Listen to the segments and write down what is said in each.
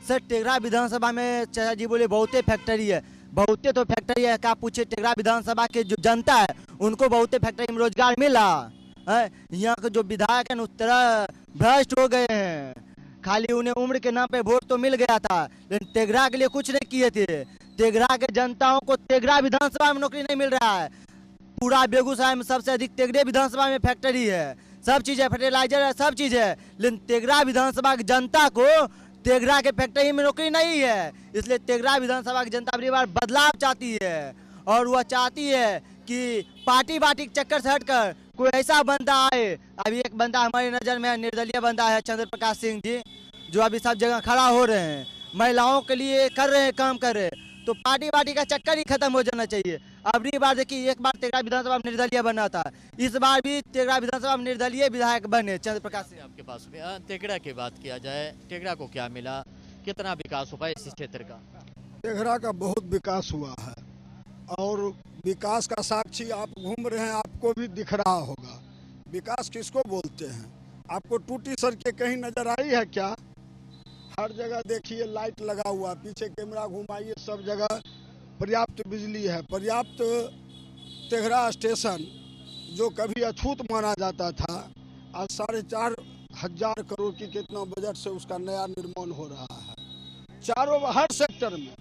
Sir Tegra विधानसभा में चाचा जी बोले बहुते फैक्ट्री है, बहुते तो फैक्ट्री है, क्या पूछे टेगरा विधानसभा के जो जनता है उनको बहुते फैक्ट्री में रोजगार मिला है। यहाँ के जो विधायक है उस तरह भ्रष्ट हो गए हैं, खाली उन्हें उम्र के नाम पे वोट तो मिल गया था लेकिन तेघरा के लिए कुछ नहीं किए थे। तेघरा के जनताओं को तेघरा विधानसभा में नौकरी नहीं मिल रहा है। पूरा बेगूसराय में सबसे अधिक तेघरे विधानसभा में फैक्ट्री है, सब चीज़ है, फर्टिलाइजर है, सब चीज़ है, लेकिन तेघरा विधानसभा की जनता को तेघरा के फैक्ट्री में नौकरी नहीं है। इसलिए तेघरा विधानसभा की जनता अगली बार बदलाव चाहती है और वह चाहती है कि पार्टी के चक्कर से हटकर कोई ऐसा बंदा आए। अभी एक बंदा हमारी नज़र में निर्दलीय बंदा है चंद्र प्रकाश सिंह जी, जो अभी सब जगह खड़ा हो रहे हैं, महिलाओं के लिए कर रहे हैं, काम कर रहे हैं। तो पार्टी का चक्कर ही खत्म हो जाना चाहिए। अगली बार देखिए, एक बार तेघरा विधानसभा में निर्दलीय बना था, इस बार भी तेघरा विधानसभा में निर्दलीय विधायक बने चंद्र प्रकाश सिंह। आपके पास में तेघरा की बात किया जाए, तेघरा को क्या मिला, कितना विकास हुआ इस क्षेत्र का? तेघरा का बहुत विकास हुआ है और विकास का साक्षी आप घूम रहे हैं, आपको भी दिख रहा होगा। विकास किसको बोलते हैं? आपको टूटी सड़कें कहीं नजर आई है क्या? हर जगह देखिए लाइट लगा हुआ, पीछे कैमरा घुमाइए, सब जगह पर्याप्त बिजली है, पर्याप्त। तेघरा स्टेशन जो कभी अछूत माना जाता था, आज 4,500 करोड़ की कितना बजट से उसका नया निर्माण हो रहा है। चारों हर सेक्टर में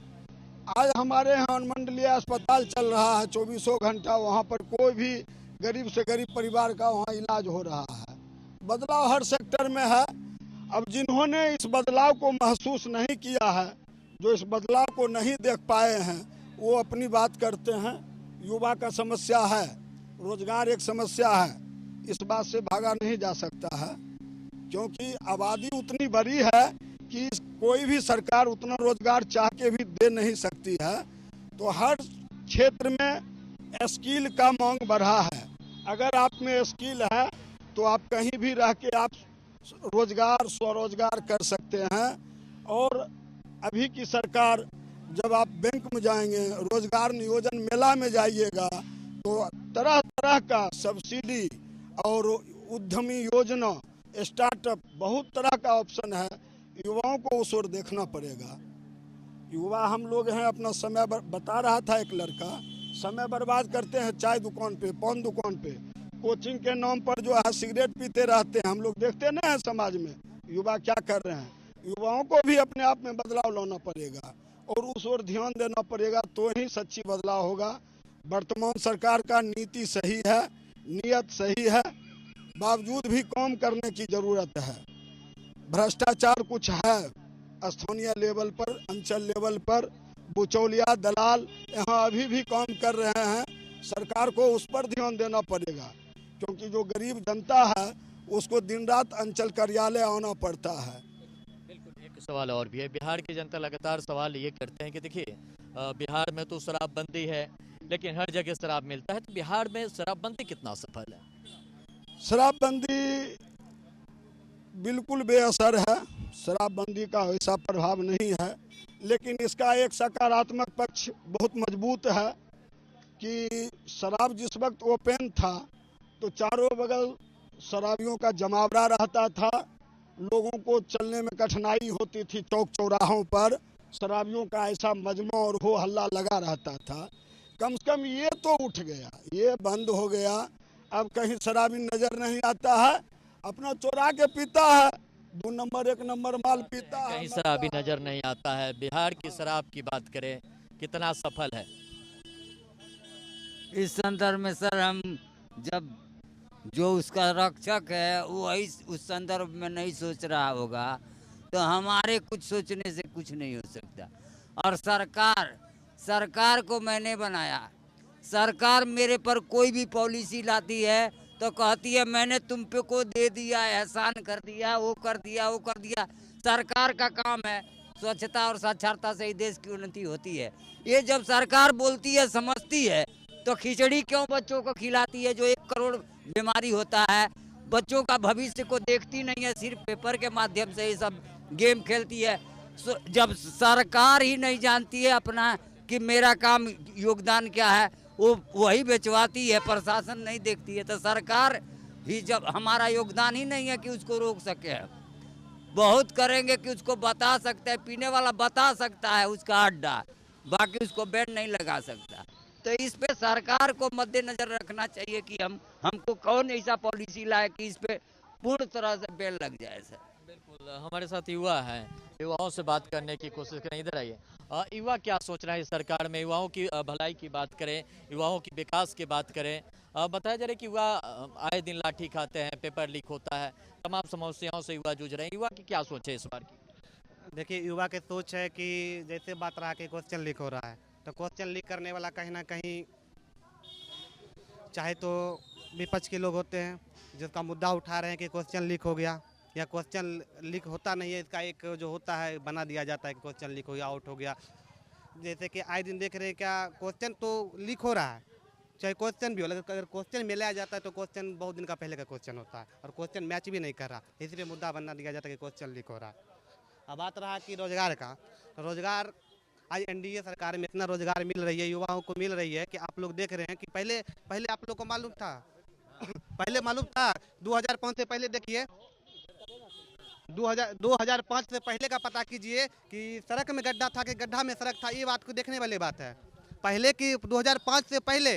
आज हमारे यहाँ अनुमंडलीय अस्पताल चल रहा है 24 घंटा, वहाँ पर कोई भी गरीब से गरीब परिवार का वहाँ इलाज हो रहा है। बदलाव हर सेक्टर में है। अब जिन्होंने इस बदलाव को महसूस नहीं किया है, जो इस बदलाव को नहीं देख पाए हैं, वो अपनी बात करते हैं। युवा का समस्या है, रोजगार एक समस्या है, इस बात से भागा नहीं जा सकता है, क्योंकि आबादी उतनी बड़ी है कि कोई भी सरकार उतना रोजगार चाह के भी दे नहीं सकती है। तो हर क्षेत्र में स्किल का मांग बढ़ा है। अगर आप में स्किल है तो आप कहीं भी रह के आप रोजगार स्वरोजगार कर सकते हैं। और अभी की सरकार, जब आप बैंक में जाएंगे, रोजगार नियोजन मेला में जाइएगा, तो तरह तरह का सब्सिडी और उद्यमी योजना, स्टार्टअप, बहुत तरह का ऑप्शन है। युवाओं को उस ओर देखना पड़ेगा। युवा हम लोग हैं, अपना समय बता रहा था एक लड़का, समय बर्बाद करते हैं चाय दुकान पे, पान दुकान पे, कोचिंग के नाम पर जो है सिगरेट पीते रहते हैं। हम लोग देखते नहीं हैं समाज में युवा क्या कर रहे हैं। युवाओं को भी अपने आप में बदलाव लाना पड़ेगा और उस ओर ध्यान देना पड़ेगा, तो ही सच्ची बदलाव होगा। वर्तमान सरकार का नीति सही है, नीयत सही है, बावजूद भी काम करने की जरूरत है। भ्रष्टाचार कुछ है स्थानीय लेवल पर, अंचल लेवल पर, बुचौलिया दलाल यहाँ अभी भी काम कर रहे हैं। सरकार को उस पर ध्यान देना पड़ेगा, क्योंकि जो गरीब जनता है उसको दिन रात अंचल कार्यालय आना पड़ता है। बिल्कुल। एक सवाल और भी है, बिहार की जनता लगातार सवाल ये करते हैं कि देखिए, बिहार में तो शराबबंदी है लेकिन हर जगह शराब मिलता है, तो बिहार में शराबबंदी कितना सफल है? शराबबंदी बिल्कुल बेअसर है, शराबबंदी का ऐसा प्रभाव नहीं है, लेकिन इसका एक सकारात्मक पक्ष बहुत मजबूत है कि शराब जिस वक्त ओपन था तो चारों बगल शराबियों का जमावड़ा रहता था, लोगों को चलने में कठिनाई होती थी, चौक चौराहों पर शराबियों का ऐसा मजमा और हो हल्ला लगा रहता था। कम से कम ये तो उठ गया, ये बंद हो गया। अब कहीं शराबी नजर नहीं आता है, अपना चोरा के पीता है, 2 नंबर 1 नंबर माल पीता है, कहीं शराबी नजर नहीं आता है। बिहार की शराब की बात करें, कितना सफल है? इस संदर्भ में सर, हम जब जो उसका रक्षक है वो उस संदर्भ में नहीं सोच रहा होगा तो हमारे कुछ सोचने से कुछ नहीं हो सकता। और सरकार को मैंने बनाया। सरकार मेरे पर कोई भी पॉलिसी लाती है तो कहती है मैंने तुम पे को दे दिया, एहसान कर दिया, वो कर दिया, वो कर दिया। सरकार का काम है स्वच्छता और साक्षरता से ही देश की उन्नति होती है। ये जब सरकार बोलती है, समझती है, तो खिचड़ी क्यों बच्चों को खिलाती है? जो 1 करोड़ बीमारी होता है, बच्चों का भविष्य को देखती नहीं है, सिर्फ पेपर के माध्यम से ये सब गेम खेलती है। जब सरकार ही नहीं जानती है अपना कि मेरा काम योगदान क्या है, वो वही बेचवाती है, प्रशासन नहीं देखती है, तो सरकार ही जब हमारा योगदान ही नहीं है कि उसको रोक सके। बहुत करेंगे कि उसको बता सकते हैं, पीने वाला बता सकता है उसका अड्डा, बाकी उसको बेड नहीं लगा सकता। तो इस पे सरकार को मद्देनजर रखना चाहिए कि हमको कौन ऐसा पॉलिसी लाए कि इस पे पूर्ण तरह से बेड लग जाए सर। बिल्कुल, हमारे साथ युवा हैं, युवाओं से बात करने की कोशिश करें। इधर आइए। युवा क्या सोच रहा है इस सरकार में? युवाओं की भलाई की बात करें, युवाओं की विकास की बात करें। बताया जा रहा है कि युवा आए दिन लाठी खाते हैं, पेपर लीक होता है, तमाम समस्याओं से युवा जूझ रहे हैं। युवा की क्या सोच है इस बार की? देखिए, युवा की सोच है कि जैसे बात रहा कि क्वेश्चन लीक हो रहा है, तो क्वेश्चन लीक करने वाला कहीं ना कहीं चाहे तो विपक्ष के लोग होते हैं, जिसका मुद्दा उठा रहे हैं कि क्वेश्चन लीक हो गया, या क्वेश्चन लीक होता नहीं है, इसका एक जो होता है बना दिया जाता है कि क्वेश्चन लीक हो गया, आउट हो गया। जैसे कि आए दिन देख रहे हैं, क्या क्वेश्चन तो लीक हो रहा है, चाहे क्वेश्चन भी हो, लेकिन अगर क्वेश्चन मिलाया जाता है तो क्वेश्चन बहुत दिन का पहले का क्वेश्चन होता है और क्वेश्चन मैच भी नहीं कर रहा, इसी पे मुद्दा बना दिया जाता है कि क्वेश्चन लीक हो रहा है। अब बात रहा कि रोजगार का, तो रोजगार आज एनडीए सरकार में इतना रोजगार मिल रही है, युवाओं को मिल रही है कि आप लोग देख रहे हैं कि पहले पहले आप लोग को मालूम था पहले मालूम था 2005 से पहले देखिए 2005 से पहले का पता कीजिए कि सड़क में गड्ढा था कि गड्ढा में सड़क था, ये बात को देखने वाली बात है। पहले की 2005 से पहले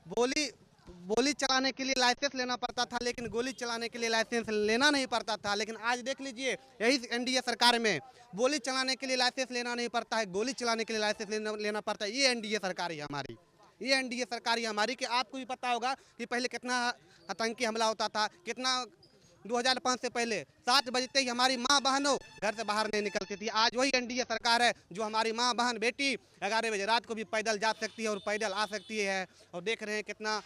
गोली चलाने के लिए लाइसेंस लेना पड़ता था, लेकिन गोली चलाने के लिए लाइसेंस लेना नहीं पड़ता था। लेकिन आज देख लीजिए, यही एनडीए सरकार में गोली चलाने के लिए लाइसेंस लेना नहीं पड़ता है, गोली चलाने के लिए लाइसेंस लेना पड़ता है। ये एनडीए सरकार है हमारी, ये एनडीए सरकार है हमारी। कि आपको भी पता होगा कि पहले कितना आतंकी हमला होता था, कितना 2005 से पहले 7 बजते ही हमारी माँ बहनों घर से बाहर नहीं निकलती थी। आज वही एनडीए सरकार है जो हमारी माँ बहन बेटी 11 बजे रात को भी पैदल जा सकती है और पैदल आ सकती है। और देख रहे हैं कितना,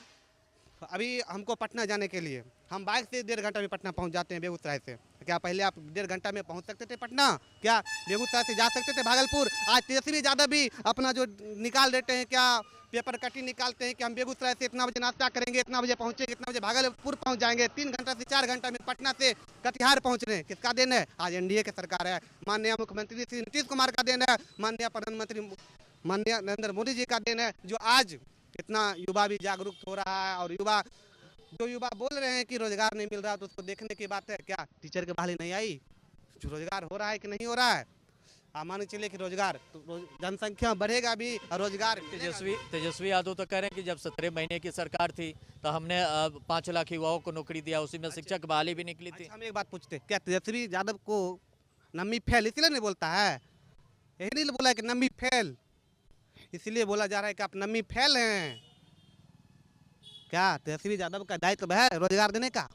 अभी हमको पटना जाने के लिए हम बाइक से 1.5 घंटा में पटना पहुंच जाते हैं बेगूसराय से। क्या पहले आप 1.5 घंटा में पहुंच सकते थे पटना? क्या बेगूसराय से जा सकते थे भागलपुर? आज तेजस्वी यादव भी अपना जो निकाल देते हैं, क्या पेपर कटी निकालते हैं कि हम बेगूसराय से इतना बजे नाश्ता करेंगे, इतना बजे पहुंचेंगे, इतना बजे भागलपुर पहुंच जाएंगे। 3 घंटा से 4 घंटा में पटना से कटिहार पहुंच रहे हैं। किसका देन है? आज एनडीए की सरकार है, माननीय मुख्यमंत्री श्री नीतीश कुमार का देन है, माननीय प्रधानमंत्री माननीय नरेंद्र मोदी जी का देन है, जो आज इतना युवा भी जागरूक हो रहा है। और युवा बोल रहे हैं कि रोजगार नहीं मिल रहा, तो उसको देखने की बात है। क्या टीचर की बहाली नहीं आई? जो रोजगार हो रहा है कि नहीं हो रहा है? आप मान के चलिए कि रोजगार तो जनसंख्या बढ़ेगा भी और रोजगार। तेजस्वी यादव तो कह रहे हैं कि जब 17 महीने की सरकार थी तो हमने 5 लाख युवाओं को नौकरी दिया, उसी में शिक्षक बहाली भी निकली थी। हम एक बात पूछते, क्या तेजस्वी यादव को नम्मी फेल इसलिए नहीं बोलता है? यही नहीं बोला कि नम्मी फेल, इसलिए बोला जा रहा है कि आप नम्मी फेल हैं। क्या तेजस्वी यादव का दायित्व है रोजगार देने का?